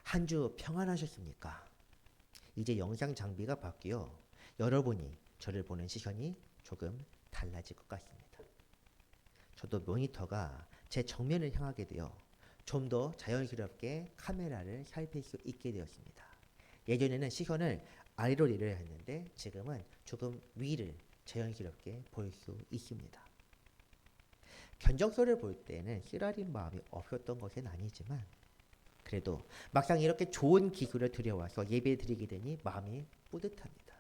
한 주 평안하셨습니까? 이제 영상 장비가 바뀌어 여러분이 저를 보는 시선이 조금 달라질 것 같습니다. 저도 모니터가 제 정면을 향하게 되어 좀 더 자연스럽게 카메라를 살필 수 있게 되었습니다. 예전에는 시선을 아래로 내려야 했는데 지금은 조금 위를 자연스럽게 볼 수 있습니다. 견적서를 볼 때는 쓰라린 마음이 없었던 것은 아니지만 그래도 막상 이렇게 좋은 기술을 들여와서 예배 드리게 되니 마음이 뿌듯합니다.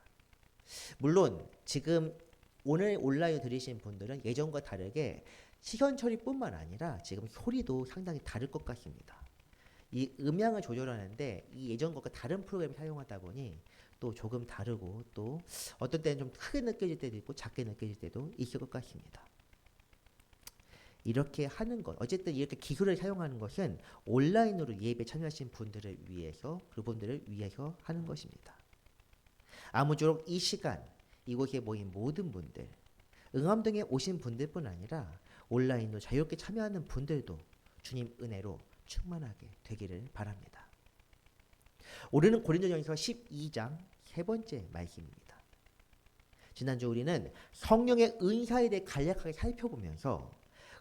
물론 지금 오늘 온라인 들으신 분들은 예전과 다르게 시선 처리뿐만 아니라 지금 소리도 상당히 다를 것 같습니다. 이 음향을 조절하는데 이 예전과 다른 프로그램을 사용하다 보니 또 조금 다르고 또 어떤 때는 좀 크게 느껴질 때도 있고 작게 느껴질 때도 있을 것 같습니다. 이렇게 하는 것, 어쨌든 이렇게 기술을 사용하는 것은 온라인으로 예배 참여하신 분들을 위해서, 그분들을 위해서 하는 것입니다. 아무쪼록 이 시간, 이곳에 모인 모든 분들, 응암동에 오신 분들뿐 아니라 온라인으로 자유롭게 참여하는 분들도 주님 은혜로 충만하게 되기를 바랍니다. 오늘은 고린도전서 12장 세 번째 말씀입니다. 지난주 우리는 성령의 은사에 대해 간략하게 살펴보면서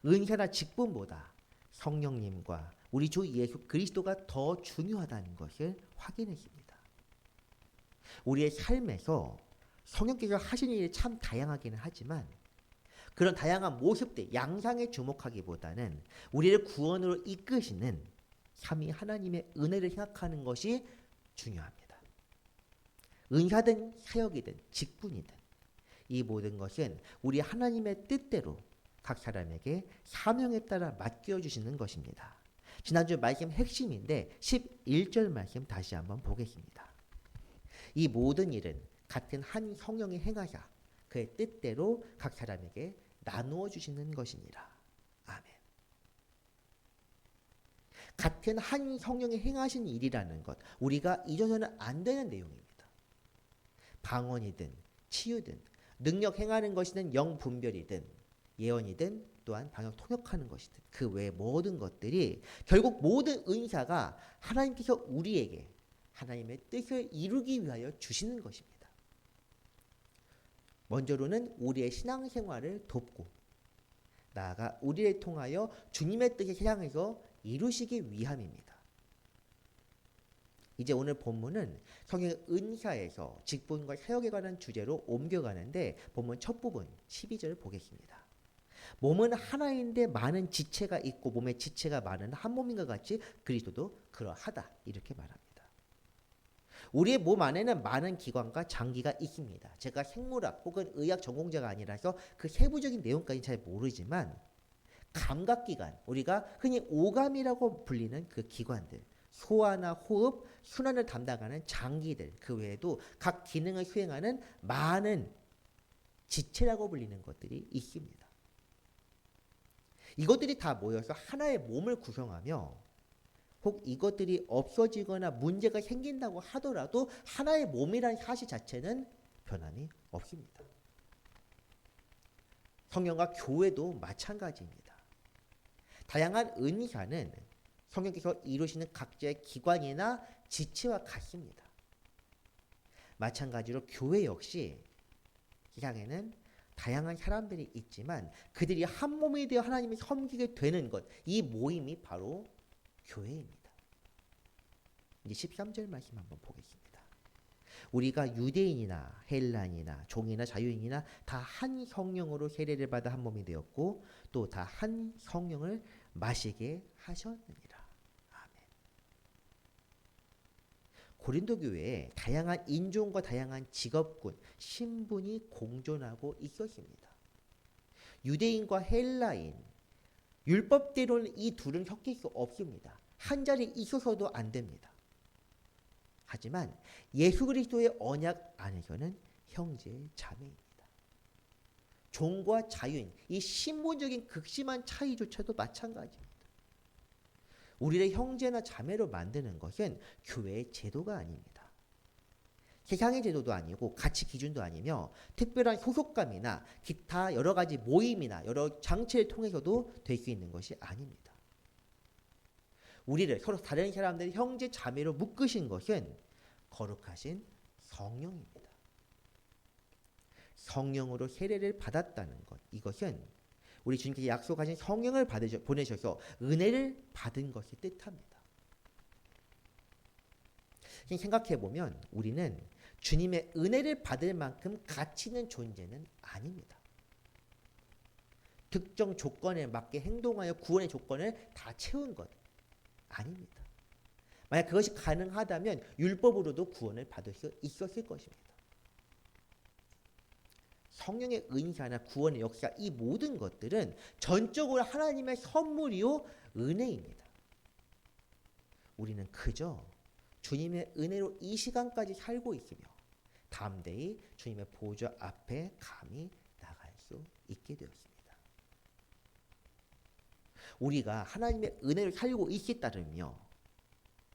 은사나 직분보다 성령님과 우리 주 예수 그리스도가 더 중요하다는 것을 확인했습니다. 우리의 삶에서 성령께서 하시는 일이 참 다양하기는 하지만 그런 다양한 모습들, 양상에 주목하기보다는 우리를 구원으로 이끄시는 삼위 하나님의 은혜를 생각하는 것이 중요합니다. 은사든 사역이든 직분이든 이 모든 것은 우리 하나님의 뜻대로 각 사람에게 사명에 따라 맡겨주시는 것입니다. 지난주 말씀 핵심인데 11절 말씀 다시 한번 보겠습니다. 이 모든 일은 같은 한 성령이 행하사 그의 뜻대로 각 사람에게 나누어 주시는 것이니라. 아멘. 같은 한 성령이 행하신 일이라는 것, 우리가 잊어서는 안 되는 내용입니다. 방언이든 치유든 능력 행하는 것이든 영분별이든 예언이든 또한 방역 통역하는 것이든 그 외의 모든 것들이 결국 모든 은사가 하나님께서 우리에게 하나님의 뜻을 이루기 위하여 주시는 것입니다. 먼저로는 우리의 신앙생활을 돕고 나아가 우리를 통하여 주님의 뜻을 세상에서 이루시기 위함입니다. 이제 오늘 본문은 성경의 은사에서 직분과 사역에 관한 주제로 옮겨가는데 본문 첫 부분 12절을 보겠습니다. 몸은 하나인데 많은 지체가 있고 몸의 지체가 많은 한 몸인 것 같이 그리스도도 그러하다 이렇게 말합니다. 우리의 몸 안에는 많은 기관과 장기가 있습니다. 제가 생물학 혹은 의학 전공자가 아니라서 그 세부적인 내용까지는 잘 모르지만 감각기관, 우리가 흔히 오감이라고 불리는 그 기관들, 소화나 호흡, 순환을 담당하는 장기들, 그 외에도 각 기능을 수행하는 많은 지체라고 불리는 것들이 있습니다. 이것들이 다 모여서 하나의 몸을 구성하며 혹 이것들이 없어지거나 문제가 생긴다고 하더라도 하나의 몸이라는 사실 자체는 변함이 없습니다. 성령과 교회도 마찬가지입니다. 다양한 은사는 성령께서 이루시는 각자의 기관이나 지체와 같습니다. 마찬가지로 교회 역시 세상에는 다양한 사람들이 있지만 그들이 한 몸이 되어 하나님을 섬기게 되는 것, 이 모임이 바로 교회입니다. 이제 13절 말씀 한번 보겠습니다. 우리가 유대인이나 헬란이나 종이나 자유인이나 다 한 성령으로 세례를 받아 한 몸이 되었고 또 다 한 성령을 마시게 하셨느니라. 아멘. 고린도 교회에 다양한 인종과 다양한 직업군, 신분이 공존하고 있었습니다. 유대인과 헬라인, 율법대로는 이 둘은 섞일 수 없습니다. 한 자리에 있어서도 안 됩니다. 하지만 예수 그리스도의 언약 안에서는 형제 자매입니다. 종과 자유인, 이 신분적인 극심한 차이조차도 마찬가지입니다. 우리를 형제나 자매로 만드는 것은 교회의 제도가 아닙니다. 세상의 제도도 아니고 가치 기준도 아니며 특별한 소속감이나 기타 여러 가지 모임이나 여러 장치를 통해서도 될 수 있는 것이 아닙니다. 우리를 서로 다른 사람들이 형제 자매로 묶으신 것은 거룩하신 성령입니다. 성령으로 세례를 받았다는 것, 이것은 우리 주님께서 약속하신 성령을 보내셔서 은혜를 받은 것을 뜻합니다. 생각해보면 우리는 주님의 은혜를 받을 만큼 가치 있는 존재는 아닙니다. 특정 조건에 맞게 행동하여 구원의 조건을 다 채운 것 아닙니다. 만약 그것이 가능하다면 율법으로도 구원을 받을 수 있었을 것입니다. 성령의 은사나 구원의 역사, 이 모든 것들은 전적으로 하나님의 선물이요 은혜입니다. 우리는 그저 주님의 은혜로 이 시간까지 살고 있으며 담대히 주님의 보좌 앞에 감히 나갈 수 있게 되었습니다. 우리가 하나님의 은혜를 살고 있기 따르며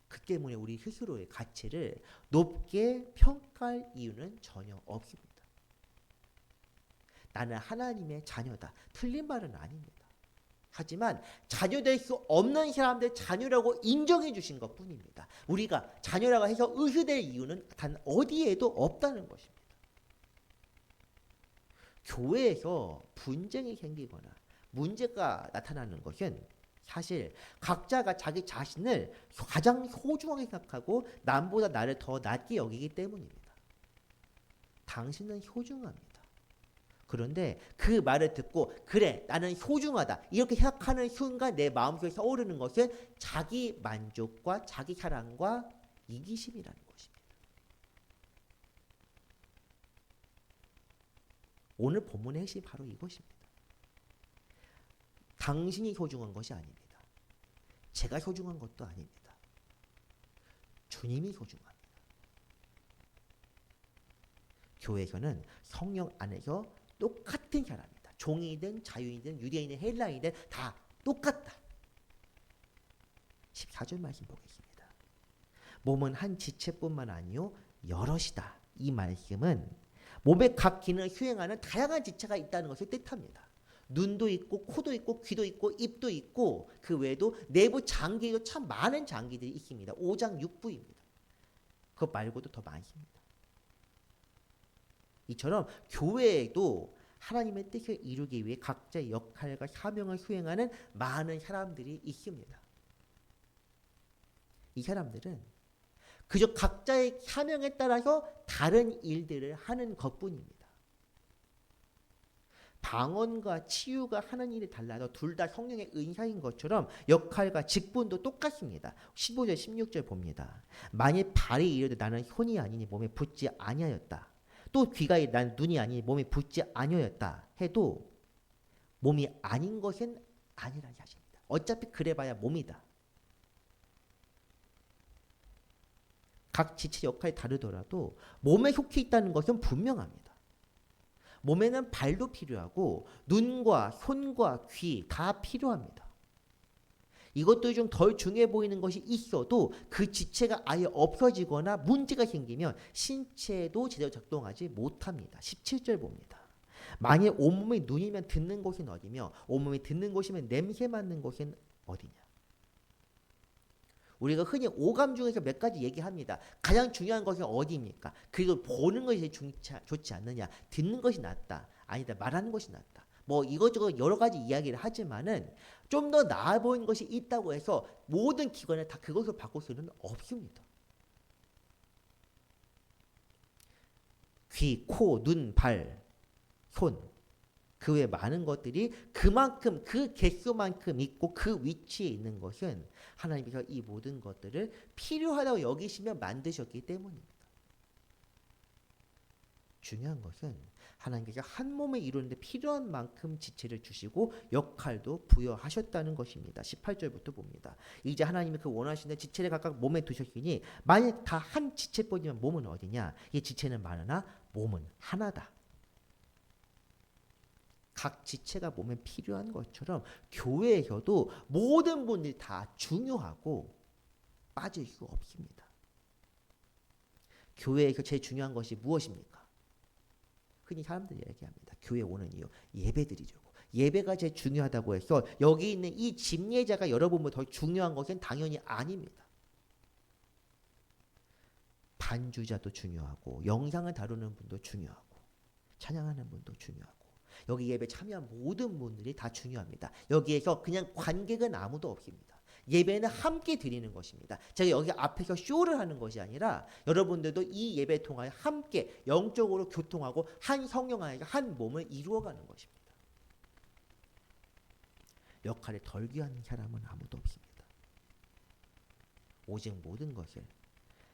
그 때문에 우리 스스로의 가치를 높게 평가할 이유는 전혀 없습니다. 나는 하나님의 자녀다. 틀린 말은 아닙니다. 하지만 자녀될 수 없는 사람들 자녀라고 인정해 주신 것뿐입니다. 우리가 자녀라고 해서 의심될 이유는 단 어디에도 없다는 것입니다. 교회에서 분쟁이 생기거나 문제가 나타나는 것은 사실 각자가 자기 자신을 가장 소중하게 생각하고 남보다 나를 더 낮게 여기기 때문입니다. 당신은 소중합니다. 그런데 그 말을 듣고 그래 나는 소중하다 이렇게 생각하는 순간 내 마음속에 떠오르는 것은 자기 만족과 자기 사랑과 이기심이라는 것입니다. 오늘 본문의 핵심이 바로 이것입니다. 당신이 소중한 것이 아닙니다. 제가 소중한 것도 아닙니다. 주님이 소중합니다. 교회에서는 성령 안에서 똑같은 사람이다. 종이든 자유인든 유대인이든 헬라인이든 다 똑같다. 14절 말씀 보겠습니다. 몸은 한 지체뿐만 아니요 여럿이다. 이 말씀은 몸의 각 기능을 수행하는 다양한 지체가 있다는 것을 뜻합니다. 눈도 있고 코도 있고 귀도 있고 입도 있고 그 외에도 내부 장기도 참 많은 장기들이 있습니다. 5장 6부입니다. 그것 말고도 더 많습니다. 이처럼 교회에도 하나님의 뜻을 이루기 위해 각자의 역할과 사명을 수행하는 많은 사람들이 있습니다. 이 사람들은 그저 각자의 사명에 따라서 다른 일들을 하는 것뿐입니다. 방언과 치유가 하는 일이 달라도 둘 다 성령의 은사인 것처럼 역할과 직분도 똑같습니다. 15절 16절 봅니다. 만일 발이 이르되 나는 손이 아니니 몸에 붙지 아니하였다. 또 귀가 이르되 나는 눈이 아니니 몸에 붙지 아니하였다 해도 몸이 아닌 것은 아니라는 사실입니다. 어차피 그래봐야 몸이다. 각 지체 역할이 다르더라도 몸에 속해 있다는 것은 분명합니다. 몸에는 발도 필요하고 눈과 손과 귀 다 필요합니다. 이것도 좀 덜 중요해 보이는 것이 있어도 그 지체가 아예 없어지거나 문제가 생기면 신체도 제대로 작동하지 못합니다. 17절 봅니다. 만일 온몸이 눈이면 듣는 곳은 어디며 온몸이 듣는 곳이면 냄새 맡는 곳은 어디냐. 우리가 흔히 오감 중에서 몇 가지 얘기합니다. 가장 중요한 것은 어디입니까? 그리고 보는 것이 좋지 않느냐. 듣는 것이 낫다. 아니다. 말하는 것이 낫다. 뭐 이것저것 여러 가지 이야기를 하지만은 좀 더 나아 보이는 것이 있다고 해서 모든 기관을 다 그것을 바꿀 수는 없습니다. 귀, 코, 눈, 발, 손 그 외 많은 것들이 그만큼 그 개수만큼 있고 그 위치에 있는 것은 하나님께서 이 모든 것들을 필요하다고 여기시며 만드셨기 때문입니다. 중요한 것은 하나님께서 한 몸을 이루는데 필요한 만큼 지체를 주시고 역할도 부여하셨다는 것입니다. 18절부터 봅니다. 이제 하나님이 그 원하시는 지체를 각각 몸에 두셨으니 만약 다 한 지체뿐이면 몸은 어디냐? 이 지체는 많으나 몸은 하나다. 각 지체가 몸에 필요한 것처럼 교회에서도 모든 분들이 다 중요하고 빠질 수 없습니다. 교회에서 제일 중요한 것이 무엇입니까? 흔히 사람들이 얘기합니다. 교회 오는 이유 예배 드리려고. 예배가 제일 중요하다고 해서 여기 있는 이 집례자가 여러분보다 더 중요한 것은 당연히 아닙니다. 반주자도 중요하고 영상을 다루는 분도 중요하고 찬양하는 분도 중요하고 여기 예배 참여한 모든 분들이 다 중요합니다. 여기에서 그냥 관객은 아무도 없습니다. 예배는 함께 드리는 것입니다. 제가 여기 앞에서 쇼를 하는 것이 아니라 여러분들도 이 예배 통하여 함께 영적으로 교통하고 한 성령 안에서 한 몸을 이루어가는 것입니다. 역할을 덜 귀한 사람은 아무도 없습니다. 오직 모든 것을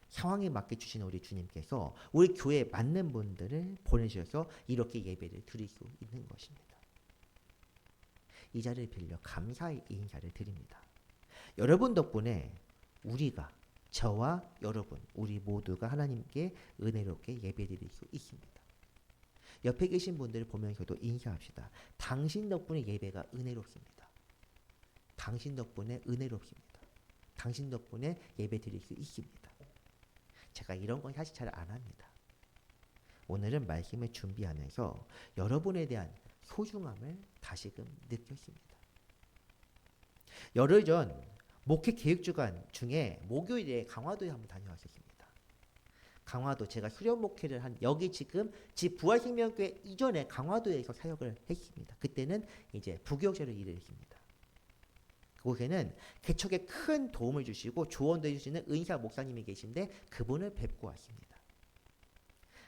상황에 맞게 주시는 우리 주님께서 우리 교회에 맞는 분들을 보내주셔서 이렇게 예배를 드릴 수 있는 것입니다. 이 자리를 빌려 감사의 인사를 드립니다. 여러분 덕분에 우리가 저와 여러분 우리 모두가 하나님께 은혜롭게 예배드릴 수 있습니다. 옆에 계신 분들을 보면서도 인사합시다. 당신 덕분에 예배가 은혜롭습니다. 당신 덕분에 은혜롭습니다. 당신 덕분에 예배 드릴 수 있습니다. 제가 이런 건 사실 잘 안 합니다. 오늘은 말씀을 준비하면서 여러분에 대한 소중함을 다시금 느꼈습니다. 열흘 전 목회 계획주간 중에 목요일에 강화도에 한번 다녀왔었습니다. 강화도 제가 수련 목회를 한 여기 지금 집 부활생명교회 이전에 강화도에서 사역을 했습니다. 그때는 이제 부교역자로 일을 했습니다. 그곳에는 개척에 큰 도움을 주시고 조언도 해주시는 은사 목사님이 계신데 그분을 뵙고 왔습니다.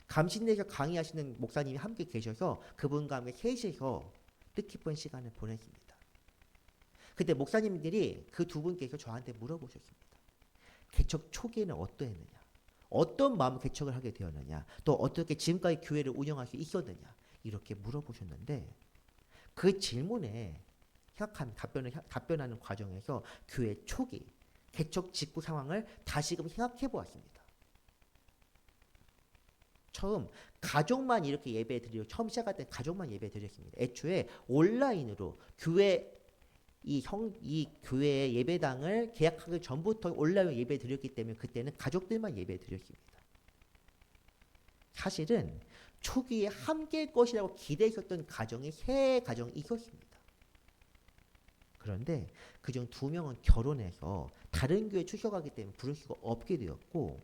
감신대에서 강의하시는 목사님이 함께 계셔서 그분과 함께 셋이서 뜻깊은 시간을 보냈습니다. 그때 목사님들이 그 두 분께서 저한테 물어보셨습니다. 개척 초기에는 어떠했느냐? 어떤 마음으로 개척을 하게 되었느냐? 또 어떻게 지금까지 교회를 운영할 수 있었느냐? 이렇게 물어보셨는데 그 질문에 답변하는 과정에서 교회 초기 개척 직후 상황을 다시금 생각해 보았습니다. 처음 가족만 이렇게 예배 드리고 처음 시작할 때 가족만 예배 드렸습니다. 애초에 온라인으로 이 교회의 예배당을 계약하기 전부터 온라인 예배 드렸기 때문에 그때는 가족들만 예배 드렸습니다. 사실은 초기에 함께일 것이라고 기대했었던 가정이 세 가정이 있었습니다. 그런데 그중 2명은 결혼해서 다른 교회 출석하기 때문에 부를 수가 없게 되었고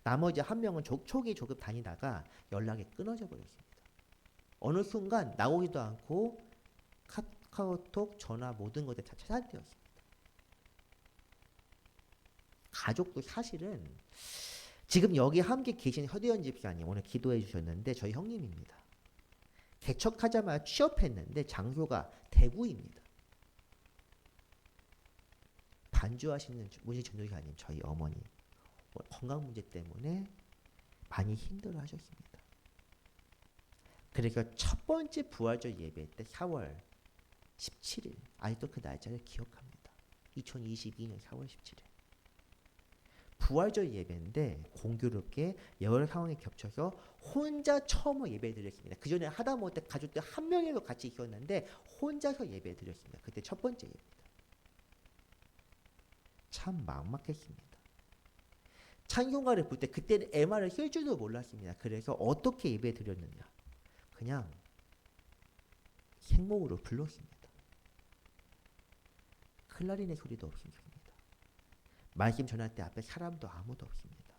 나머지 1명은 초기에 조금 다니다가 연락이 끊어져 버렸습니다. 어느 순간 나오지도 않고 카카오톡, 전화 모든 것들 다 차단되었습니다. 가족도 사실은 지금 여기 함께 계신 허대현 집사님 오늘 기도해 주셨는데 저희 형님입니다. 개척하자마자 취업했는데 장소가 대구입니다. 반주하시는 문희 전도사님 저희 어머니 건강 문제 때문에 많이 힘들어 하셨습니다. 그래서 첫 번째 부활절 예배 때 4월 17일 아직도 그 날짜를 기억합니다. 2022년 4월 17일 부활절 예배인데 공교롭게 여러 상황에 겹쳐서 혼자 처음 예배 드렸습니다. 그 전에 하다 못해 가족들 한 명이라도 같이 있었는데 혼자서 예배 드렸습니다. 그때 첫 번째 예배입니다. 참 막막했습니다. 찬송가를 부를 때 그때는 MR을 쓸 줄도 몰랐습니다. 그래서 어떻게 예배 드렸느냐 그냥 생목으로 불렀습니다. 클라리넷 소리도 없습니다. 말씀 전할 때 앞에 사람도 아무도 없습니다.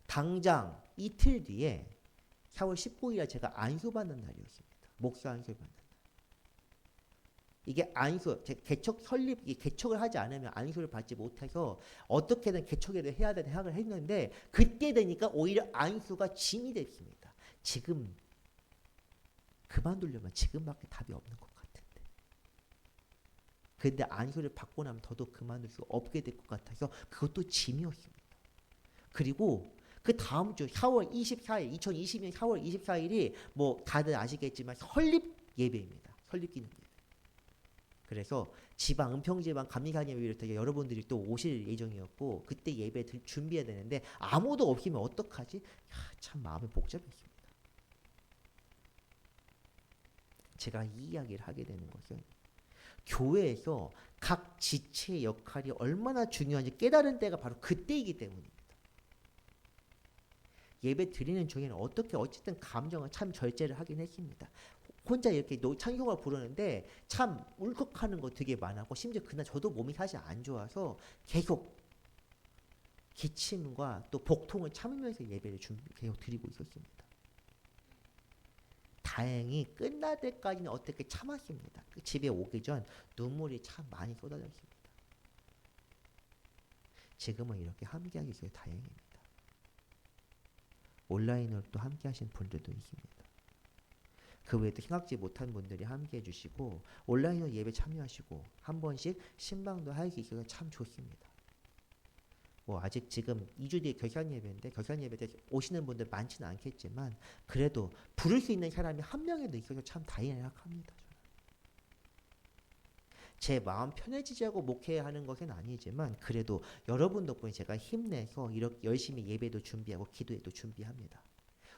당장 이틀 뒤에 4월 19일에 제가 안수받는 날이었습니다. 목사 안수를 받는 날. 이게 안수, 개척 설립, 개척을 하지 않으면 안수를 받지 못해서 어떻게든 개척을 해야 되는 생각을 했는데 그때 되니까 오히려 안수가 짐이 됐습니다. 지금 그만두려면 지금밖에 답이 없는 것 같은데. 근데 안수를 받고 나면 더더욱 그만둘 수 없게 될 것 같아서 그것도 짐이었습니다. 그리고 그 다음 주 4월 24일, 2020년 4월 24일이 뭐 다들 아시겠지만 설립 예배입니다. 설립 기념 예배. 그래서 지방, 은평지방 감리사님을 비롯해 여러분들이 또 오실 예정이었고 그때 예배 준비해야 되는데 아무도 없으면 어떡하지? 참 마음이 복잡했습니다. 제가 이 이야기를 하게 되는 것은 교회에서 각 지체의 역할이 얼마나 중요한지 깨달은 때가 바로 그때이기 때문입니다. 예배 드리는 중에는 어쨌든 감정을 참 절제를 하긴 했습니다. 혼자 이렇게 찬송을 부르는데 참 울컥하는 거 되게 많았고, 심지어 그날 저도 몸이 사실 안 좋아서 계속 기침과 또 복통을 참으면서 예배를 계속 드리고 있었습니다. 다행히 끝날 때까지는 어떻게 참았습니다. 그 집에 오기 전 눈물이 참 많이 쏟아졌습니다. 지금은 이렇게 함께하기 위해서 다행입니다. 온라인으로 또 함께하신 분들도 있습니다. 그 외에도 생각지 못한 분들이 함께해 주시고 온라인으로 예배 참여하시고 한 번씩 신방도 할 수 있어서 참 좋습니다. 뭐 아직 지금 2주 뒤에 결산 예배인데 결산 예배 때 오시는 분들 많지는 않겠지만 그래도 부를 수 있는 사람이 한 명이라도 있어서 참 다행이라고 생각합니다. 제 마음 편해지자고 목회하는 것은 아니지만 그래도 여러분 덕분에 제가 힘내서 이렇게 열심히 예배도 준비하고 기도회도 준비합니다.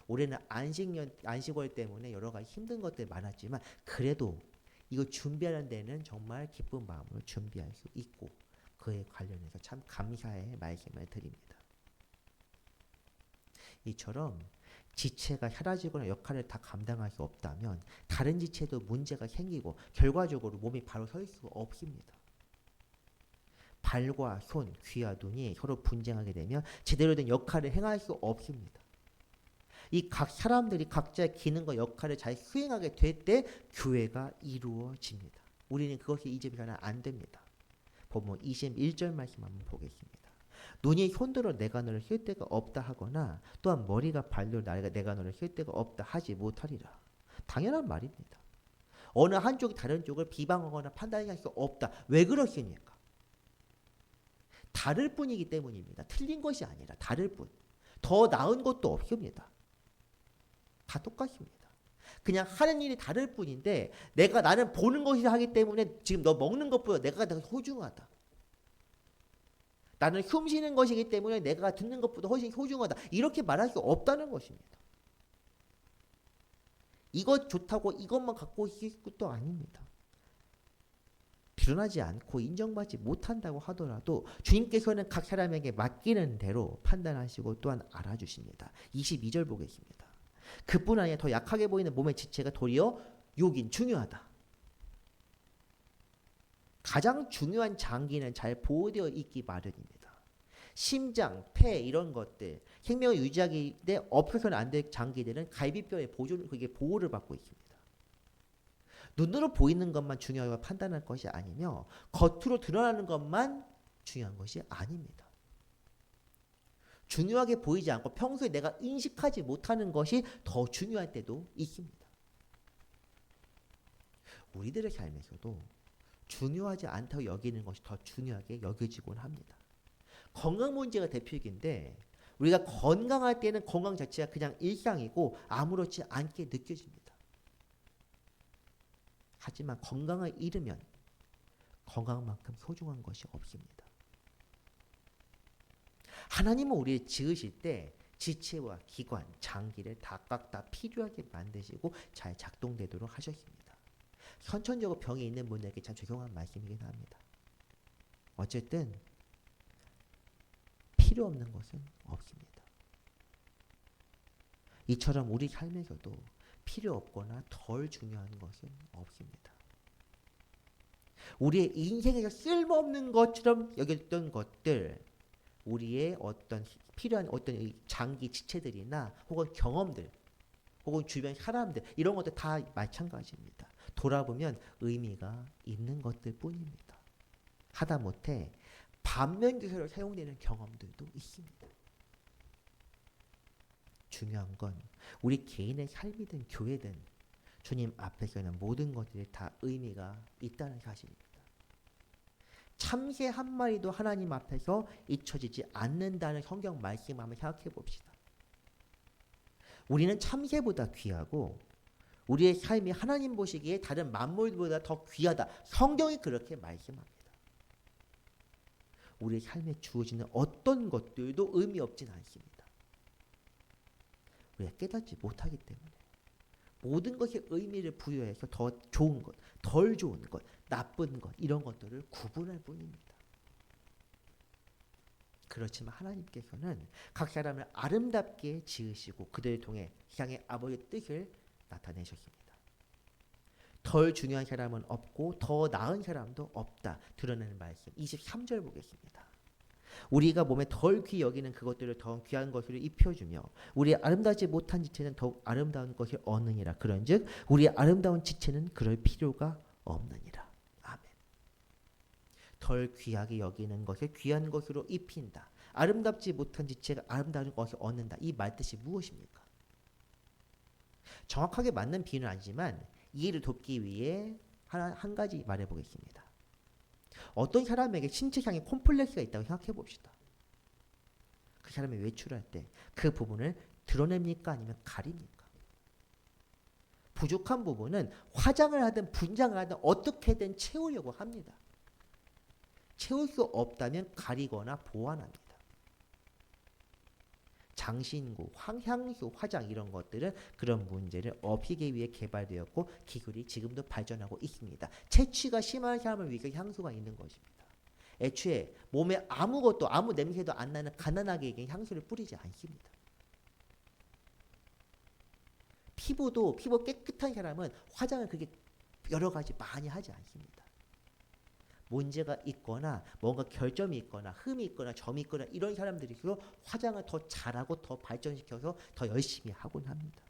올해는 안식월 때문에 여러 가지 힘든 것들 많았지만 그래도 이거 준비하는 데는 정말 기쁜 마음으로 준비할 수 있고 그에 관련해서 참 감사의 말씀을 드립니다. 이처럼 지체가 사라지거나 역할을 다 감당할 수 없다면 다른 지체도 문제가 생기고 결과적으로 몸이 바로 설 수 없습니다. 발과 손, 귀와 눈이 서로 분쟁하게 되면 제대로 된 역할을 행할 수 없습니다. 이 각 사람들이 각자의 기능과 역할을 잘 수행하게 될 때 교회가 이루어집니다. 우리는 그것이 잊으면 안 됩니다. 본문 21절 말씀 한번 보겠습니다. 눈이 손으로 내가 너를 쓸 데가 없다 하거나 또한 머리가 발로 내가 너를 쓸 데가 없다 하지 못하리라. 당연한 말입니다. 어느 한쪽이 다른 쪽을 비방하거나 판단할 수 없다. 왜 그렇습니까? 다를 뿐이기 때문입니다. 틀린 것이 아니라 다를 뿐. 더 나은 것도 없습니다. 다 똑같습니다. 그냥 하는 일이 다를 뿐인데 나는 보는 것이라 하기 때문에 지금 너 먹는 것보다 내가 더 소중하다. 나는 숨 쉬는 것이기 때문에 내가 듣는 것보다 훨씬 소중하다. 이렇게 말할 수 없다는 것입니다. 이것 좋다고 이것만 갖고 있을 것도 아닙니다. 드러나지 않고 인정받지 못한다고 하더라도 주님께서는 각 사람에게 맡기는 대로 판단하시고 또한 알아주십니다. 22절 보겠습니다. 그뿐 아니라 더 약하게 보이는 몸의 지체가 도리어 요긴 중요하다. 가장 중요한 장기는 잘 보호되어 있기 마련입니다. 심장, 폐 이런 것들 생명을 유지하기 때 없어서는 안 될 장기들은 갈비뼈의 보호를 받고 있습니다. 눈으로 보이는 것만 중요하게 판단할 것이 아니며 겉으로 드러나는 것만 중요한 것이 아닙니다. 중요하게 보이지 않고 평소에 내가 인식하지 못하는 것이 더 중요할 때도 있습니다. 우리들의 삶에서도 중요하지 않다고 여기는 것이 더 중요하게 여겨지곤 합니다. 건강 문제가 대표적인데 우리가 건강할 때는 건강 자체가 그냥 일상이고 아무렇지 않게 느껴집니다. 하지만 건강을 잃으면 건강만큼 소중한 것이 없습니다. 하나님은 우리를 지으실 때 지체와 기관, 장기를 각각 필요하게 만드시고 잘 작동되도록 하셨습니다. 선천적으로 병이 있는 분에게 참 죄송한 말씀이긴 합니다. 어쨌든 필요 없는 것은 없습니다. 이처럼 우리 삶에서도 필요 없거나 덜 중요한 것은 없습니다. 우리의 인생에서 쓸모없는 것처럼 여겼던 것들, 우리의 어떤 필요한 어떤 장기 지체들이나 혹은 경험들, 혹은 주변 사람들 이런 것들 다 마찬가지입니다. 돌아보면 의미가 있는 것들 뿐입니다. 하다못해 반면교사로 사용되는 경험들도 있습니다. 중요한 건 우리 개인의 삶이든 교회든 주님 앞에서는 모든 것들이 다 의미가 있다는 사실입니다. 참새 한 마리도 하나님 앞에서 잊혀지지 않는다는 성경 말씀 한번 생각해 봅시다. 우리는 참새보다 귀하고 우리의 삶이 하나님 보시기에 다른 만물보다 더 귀하다. 성경이 그렇게 말씀합니다. 우리의 삶에 주어지는 어떤 것들도 의미 없진 않습니다. 우리가 깨닫지 못하기 때문에 모든 것에 의미를 부여해서 더 좋은 것, 덜 좋은 것, 나쁜 것 이런 것들을 구분할 뿐입니다. 그렇지만 하나님께서는 각 사람을 아름답게 지으시고 그들을 통해 세상의 아버지의 뜻을 나타내셨습니다. 덜 중요한 사람은 없고 더 나은 사람도 없다. 드러내는 말씀. 23절 보겠습니다. 우리가 몸에 덜 귀히 여기는 그것들을 더 귀한 것으로 입혀주며 우리의 아름다지 못한 지체는 더욱 아름다운 것이 얻느니라. 그런즉 우리의 아름다운 지체는 그럴 필요가 없느니라. 아멘. 덜 귀하게 여기는 것을 귀한 것으로 입힌다. 아름답지 못한 지체가 아름다운 것을 얻는다. 이 말뜻이 무엇입니까? 정확하게 맞는 비유는 아니지만 이해를 돕기 위해 한 가지 말해보겠습니다. 어떤 사람에게 신체상의 콤플렉스가 있다고 생각해 봅시다. 그 사람이 외출할 때 그 부분을 드러냅니까? 아니면 가립니까? 부족한 부분은 화장을 하든 분장을 하든 어떻게든 채우려고 합니다. 채울 수 없다면 가리거나 보완합니다. 장신구, 향수, 화장 이런 것들은 그런 문제를 없이기 위해 개발되었고 기술이 지금도 발전하고 있습니다. 채취가 심한 사람을 위해서 향수가 있는 것입니다. 애초에 몸에 아무것도 아무 냄새도 안 나는 가난하게 향수를 뿌리지 않습니다. 피부 깨끗한 사람은 화장을 그렇게 여러 가지 많이 하지 않습니다. 문제가 있거나 뭔가 결점이 있거나 흠이 있거나 점이 있거나 이런 사람들일수록 화장을 더 잘하고 더 발전시켜서 더 열심히 하곤 합니다.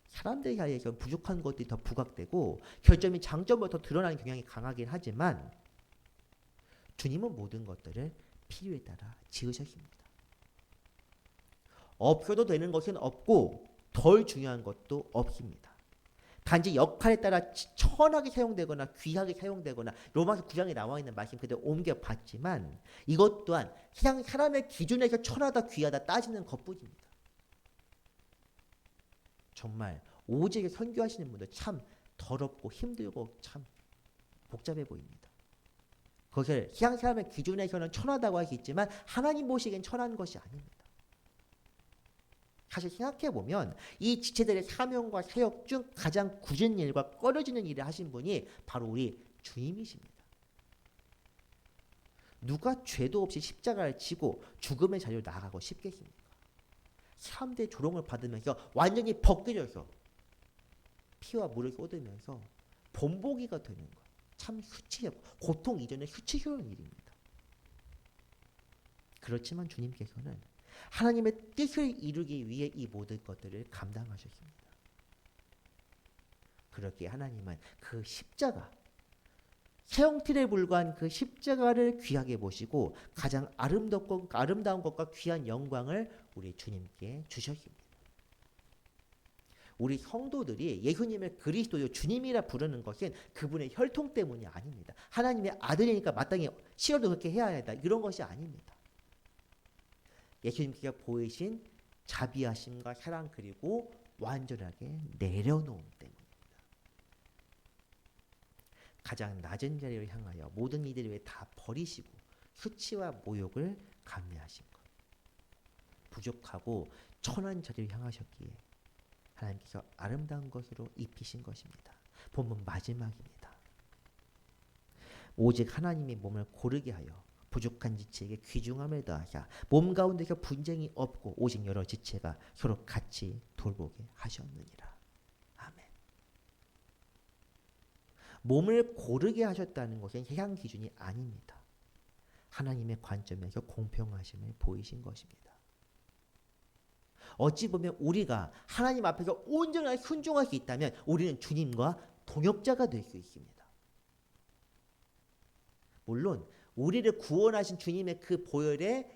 사람들 사이에서 부족한 것들이 더 부각되고 결점이 장점보다 더 드러나는 경향이 강하긴 하지만 주님은 모든 것들을 필요에 따라 지으셨습니다. 없어도 되는 것은 없고 덜 중요한 것도 없습니다. 단지 역할에 따라 천하게 사용되거나 귀하게 사용되거나 로마서 9장에 나와 있는 말씀 그대로 옮겨봤지만 이것 또한 그냥 사람의 기준에서 천하다 귀하다 따지는 것뿐입니다. 정말 오직에 선교하시는 분들 참 더럽고 힘들고 참 복잡해 보입니다. 그것을 그냥 사람의 기준에서는 천하다고 할 수 있지만 하나님 보시기엔 천한 것이 아닙니다. 사실 생각해보면 이 지체들의 사명과 사역 중 가장 굳은 일과 꺼려지는 일을 하신 분이 바로 우리 주님이십니다. 누가 죄도 없이 십자가를 지고 죽음의 자리로 나아가고 싶겠습니까? 사람들의 조롱을 받으면서 완전히 벗겨져서 피와 물을 쏟으면서 본보기가 되는 것. 참 수치스럽고 고통 이전에 수치스러운 일입니다. 그렇지만 주님께서는 하나님의 뜻을 이루기 위해 이 모든 것들을 감당하셨습니다. 그렇게 하나님은 그 십자가, 세형틀에 불과한 그 십자가를 귀하게 보시고 가장 아름다운 것과 귀한 영광을 우리 주님께 주셨습니다. 우리 성도들이 예수님을 그리스도요 주님이라 부르는 것은 그분의 혈통 때문이 아닙니다. 하나님의 아들이니까 마땅히 시어도 그렇게 해야 한다 이런 것이 아닙니다. 예수님께서 보이신 자비하심과 사랑 그리고 완전하게 내려놓음 때문입니다. 가장 낮은 자리를 향하여 모든 이들을 위해 다 버리시고 수치와 모욕을 감내하신 것. 부족하고 천한 자리를 향하셨기에 하나님께서 아름다운 것으로 입히신 것입니다. 본문 마지막입니다. 오직 하나님이 몸을 고르게 하여 부족한 지체에게 귀중함을 더하사 몸 가운데서 분쟁이 없고 오직 여러 지체가 서로 같이 돌보게 하셨느니라. 아멘. 몸을 고르게 하셨다는 것은 세상 기준이 아닙니다. 하나님의 관점에서 공평하심을 보이신 것입니다. 어찌 보면 우리가 하나님 앞에서 온전하게 순종할 수 있다면 우리는 주님과 동역자가 될 수 있습니다. 물론 우리를 구원하신 주님의 그 보혈의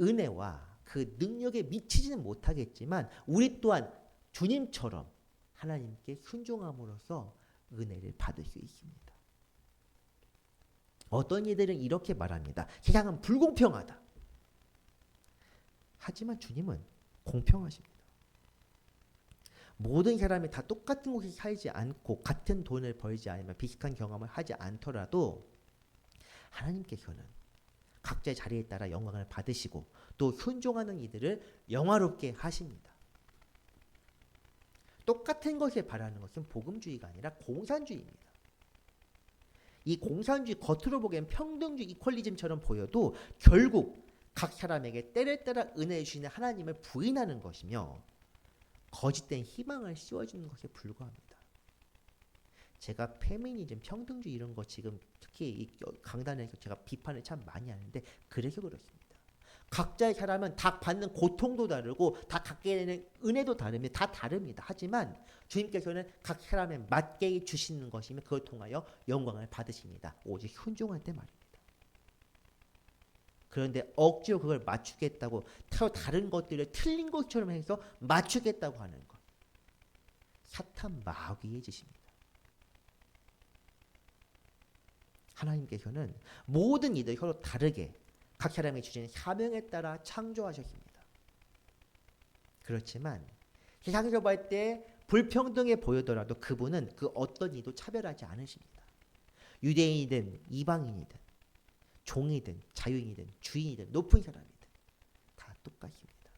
은혜와 그 능력에 미치지는 못하겠지만 우리 또한 주님처럼 하나님께 순종함으로써 은혜를 받을 수 있습니다. 어떤 이들은 이렇게 말합니다. 세상은 불공평하다. 하지만 주님은 공평하십니다. 모든 사람이 다 똑같은 곳에 살지 않고 같은 돈을 벌지 않으면 비슷한 경험을 하지 않더라도 하나님께서는 각자의 자리에 따라 영광을 받으시고 또 순종하는 이들을 영화롭게 하십니다. 똑같은 것을 바라는 것은 복음주의가 아니라 공산주의입니다. 이 공산주의 겉으로 보기엔 평등주의 이퀄리즘처럼 보여도 결국 각 사람에게 때를 따라 은혜를 주시는 하나님을 부인하는 것이며 거짓된 희망을 씌워주는 것에 불과합니다. 제가 페미니즘, 평등주의 이런 거 지금 특히 이 강단에서 제가 비판을 참 많이 하는데 그래서 그렇습니다. 각자의 사람은 다 받는 고통도 다르고 다 갖게 되는 은혜도 다르며 다 다릅니다. 하지만 주님께서는 각 사람에 맞게 주시는 것이며 그걸 통하여 영광을 받으십니다. 오직 순종할 때 말입니다. 그런데 억지로 그걸 맞추겠다고 다른 것들을 틀린 것처럼 해서 맞추겠다고 하는 것, 사탄 마귀의 짓입니다. 하나님께서는 모든 이들 서로 다르게 각 사람이 주신 사명에 따라 창조하셨습니다. 그렇지만 세상에서 볼 때 불평등해 보이더라도 그분은 그 어떤 이도 차별하지 않으십니다. 유대인이든 이방인이든 종이든 자유인이든 주인이든 높은 사람이든 다 똑같습니다.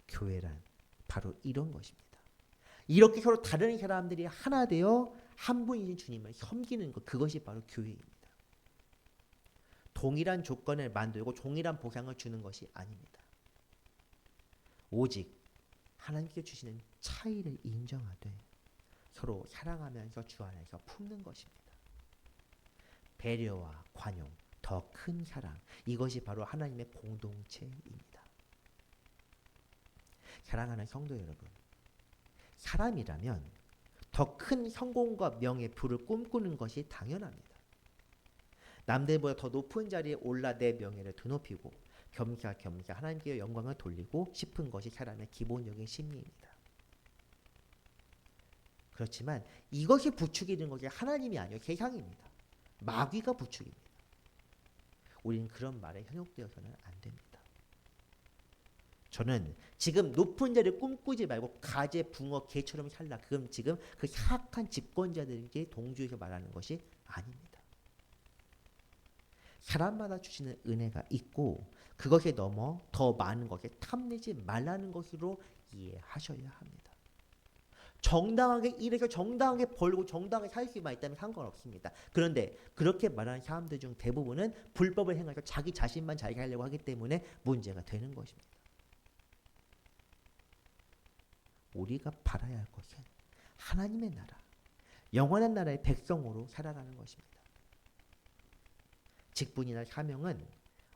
교회란 바로 이런 것입니다. 이렇게 서로 다른 사람들이 하나 되어 한 분이신 주님을 섬기는 것, 그것이 바로 교회입니다. 동일한 조건을 만들고 동일한 보상을 주는 것이 아닙니다. 오직 하나님께 주시는 차이를 인정하되 서로 사랑하면서 주 안에서 품는 것입니다. 배려와 관용, 더 큰 사랑, 이것이 바로 하나님의 공동체입니다. 사랑하는 성도 여러분, 사람이라면 더 큰 성공과 명예, 부를 꿈꾸는 것이 당연합니다. 남들보다 더 높은 자리에 올라 내 명예를 드높이고 겸사겸사 하나님께 영광을 돌리고 싶은 것이 사람의 기본적인 심리입니다. 그렇지만 이것이 부추기는 것이 하나님이 아니요 세상입니다. 마귀가 부추깁니다. 우리는 그런 말에 현혹되어서는 안 됩니다. 저는 지금 높은 자리를 꿈꾸지 말고 가재, 붕어, 개처럼 살라. 그럼 지금 그 사악한 집권자들에게 동조해서 말하는 것이 아닙니다. 사람마다 주시는 은혜가 있고 그것에 넘어 더 많은 것에 탐내지 말라는 것으로 이해하셔야 합니다. 정당하게 일해서 정당하게 벌고 정당하게 살 수만 있다면 상관없습니다. 그런데 그렇게 말하는 사람들 중 대부분은 불법을 행해서 자기 자신만 잘 살려고 하기 때문에 문제가 되는 것입니다. 우리가 바라야 할 것은 하나님의 나라, 영원한 나라의 백성으로 살아가는 것입니다. 직분이나 사명은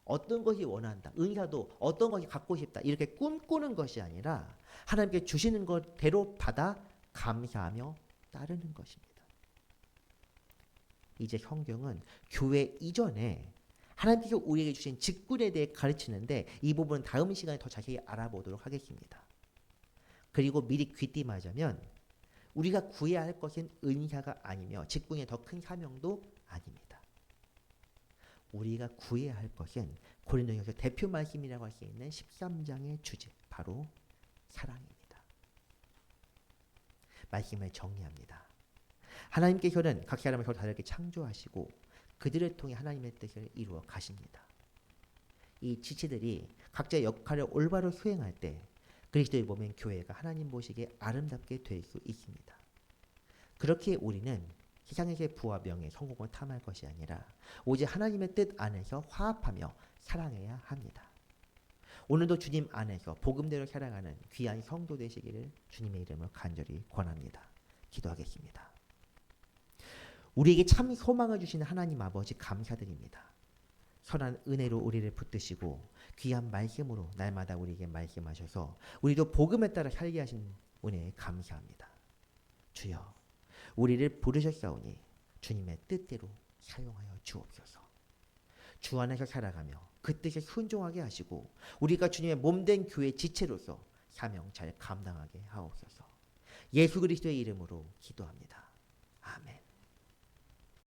어떤 것이 원한다, 은사도 어떤 것이 갖고 싶다 이렇게 꿈꾸는 것이 아니라 하나님께 주시는 것대로 받아 감사하며 따르는 것입니다. 이제 성경은 교회 이전에 하나님께서 우리에게 주신 직분에 대해 가르치는데 이 부분은 다음 시간에 더 자세히 알아보도록 하겠습니다. 그리고 미리 귀띔하자면 우리가 구해야 할 것은 은사가 아니며 직분의 더 큰 사명도 아닙니다. 우리가 구해야 할 것은 고린도전서 대표 말씀이라고 할 수 있는 13장의 주제, 바로 사랑입니다. 말씀을 정리합니다. 하나님께서는 각 사람을 서로 다르게 창조하시고 그들을 통해 하나님의 뜻을 이루어 가십니다. 이 지체들이 각자의 역할을 올바로 수행할 때 그리스도의 몸인 교회가 하나님 보시기에 아름답게 될 수 있습니다. 그렇게 우리는 세상에서의 부와 명예, 성공을 탐할 것이 아니라 오직 하나님의 뜻 안에서 화합하며 사랑해야 합니다. 오늘도 주님 안에서 복음대로 살아가는 귀한 성도 되시기를 주님의 이름으로 간절히 권합니다. 기도하겠습니다. 우리에게 참 소망을 주시는 하나님 아버지 감사드립니다. 선한 은혜로 우리를 붙드시고 귀한 말씀으로 날마다 우리에게 말씀하셔서 우리도 복음에 따라 살게 하신 은혜에 감사합니다. 주여, 우리를 부르셨사오니 주님의 뜻대로 사용하여 주옵소서. 주 안에서 살아가며 그 뜻에 순종하게 하시고 우리가 주님의 몸된 교회 지체로서 사명 잘 감당하게 하옵소서. 예수 그리스도의 이름으로 기도합니다. 아멘.